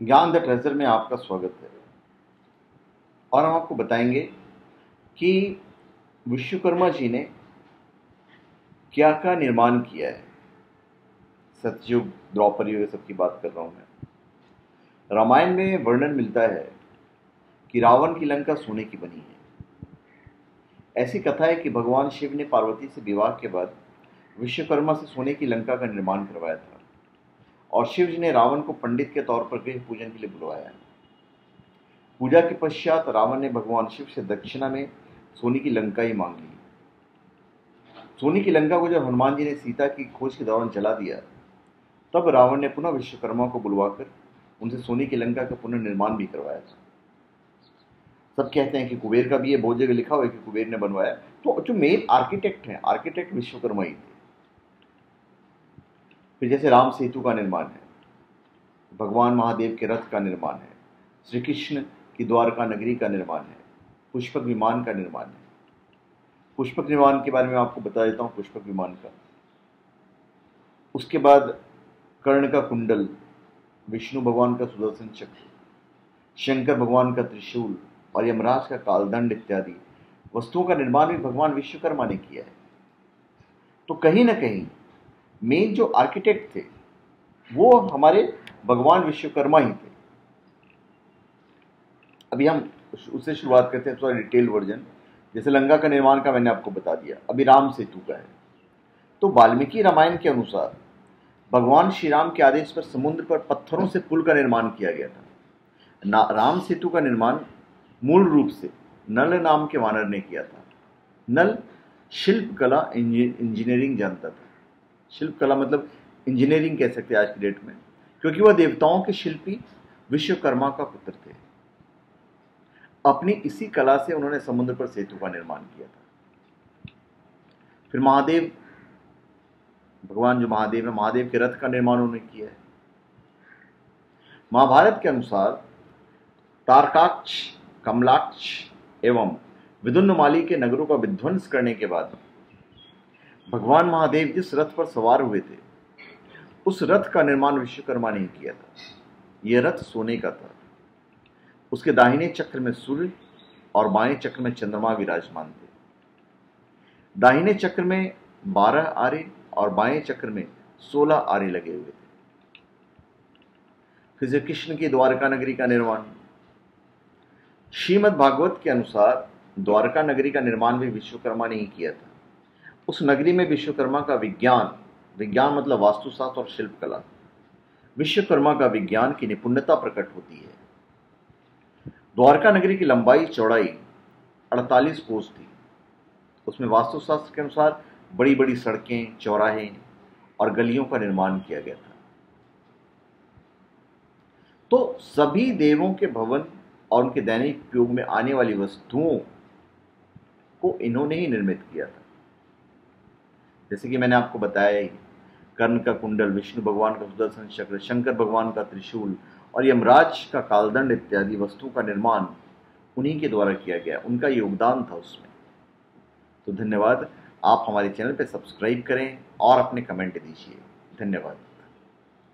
ज्ञान the treasure में आपका स्वागत है। और हम आपको बताएंगे कि विश्वकर्मा जी ने क्या क्या निर्माण किया है। सतयुग, द्रौपद युग, सब की बात कर रहा हूं मैं। रामायण में वर्णन मिलता है कि रावण की लंका सोने की बनी है। ऐसी कथा है कि भगवान शिव ने पार्वती से विवाह के बाद विश्वकर्मा से सोने की लंका का निर्माण करवाया था और शिव जी ने रावण को पंडित के तौर पर गृह पूजन के लिए बुलवाया। पूजा के पश्चात रावण ने भगवान शिव से दक्षिणा में सोने की लंका ही मांग ली। सोने की लंका को जब हनुमान जी ने सीता की खोज के दौरान जला दिया, तब रावण ने पुनः विश्वकर्मा को बुलवाकर उनसे सोने की लंका का पुनर्निर्माण भी करवाया था। सब कहते हैं कि कुबेर का भी ये बहुत जगह लिखा हुआ है कि कुबेर ने बनवाया, तो जो मेन आर्किटेक्ट हैं, आर्किटेक्ट विश्वकर्मा ही थे। फिर जैसे राम सेतु का निर्माण है, भगवान महादेव के रथ का निर्माण है, श्री कृष्ण की द्वारका नगरी का निर्माण है, पुष्पक विमान का निर्माण है। पुष्पक विमान के बारे में आपको बता देता हूँ। पुष्पक विमान का, उसके बाद कर्ण का कुंडल, विष्णु भगवान का सुदर्शन चक्र, शंकर भगवान का त्रिशूल और यमराज का कालदंड इत्यादि वस्तुओं का निर्माण भी भगवान विश्वकर्मा ने किया है। तो कहीं ना कहीं मेन जो आर्किटेक्ट थे वो हमारे भगवान विश्वकर्मा ही थे। अभी हम उससे शुरुआत करते हैं, थोड़ा डिटेल वर्जन। जैसे लंका का निर्माण का मैंने आपको बता दिया, अभी राम सेतु का है। तो वाल्मीकि रामायण के अनुसार भगवान श्री राम के आदेश पर समुद्र पर पत्थरों से पुल का निर्माण किया गया था। राम सेतु का निर्माण मूल रूप से नल नाम के वानर ने किया था। नल शिल्प कला इंजीनियरिंग जानता था। शिल्प कला मतलब इंजीनियरिंग कह सकते हैं आज की डेट में, क्योंकि वह देवताओं के शिल्पी विश्वकर्मा का पुत्र थे। अपनी इसी कला से उन्होंने समुद्र पर सेतु का निर्माण किया था। फिर महादेव, भगवान जो महादेव है, महादेव के रथ का निर्माण उन्होंने किया है। महाभारत के अनुसार तारकाक्ष, कमलाक्ष एवं विदुन्नमाली के नगरों का विध्वंस करने के बाद भगवान महादेव जिस रथ पर सवार हुए थे, उस रथ का निर्माण विश्वकर्मा ने किया था। यह रथ सोने का था। उसके दाहिने चक्र में सूर्य और बाएं चक्र में चंद्रमा विराजमान थे। दाहिने चक्र में 12 आरे और बाएं चक्र में 16 आरे लगे हुए थे। फिर श्री कृष्ण की द्वारका नगरी का निर्माण। श्रीमद् भागवत के अनुसार द्वारका नगरी का निर्माण भी विश्वकर्मा ने ही किया था। उस नगरी में विश्वकर्मा का विज्ञान, विज्ञान मतलब वास्तुशास्त्र और शिल्पकला, विश्वकर्मा का विज्ञान की निपुणता प्रकट होती है। द्वारका नगरी की लंबाई चौड़ाई 48 कोस थी। उसमें वास्तुशास्त्र के अनुसार बड़ी बड़ी सड़कें, चौराहे और गलियों का निर्माण किया गया था। तो सभी देवों के भवन और उनके दैनिक उपयोग में आने वाली वस्तुओं को इन्होंने ही निर्मित किया था। जैसे कि मैंने आपको बताया ही, कर्ण का कुंडल, विष्णु भगवान का सुदर्शन चक्र, शंकर भगवान का त्रिशूल और यमराज का कालदंड इत्यादि वस्तुओं का निर्माण उन्हीं के द्वारा किया गया। उनका योगदान था उसमें। तो धन्यवाद। आप हमारे चैनल पर सब्सक्राइब करें और अपने कमेंट दीजिए। धन्यवाद।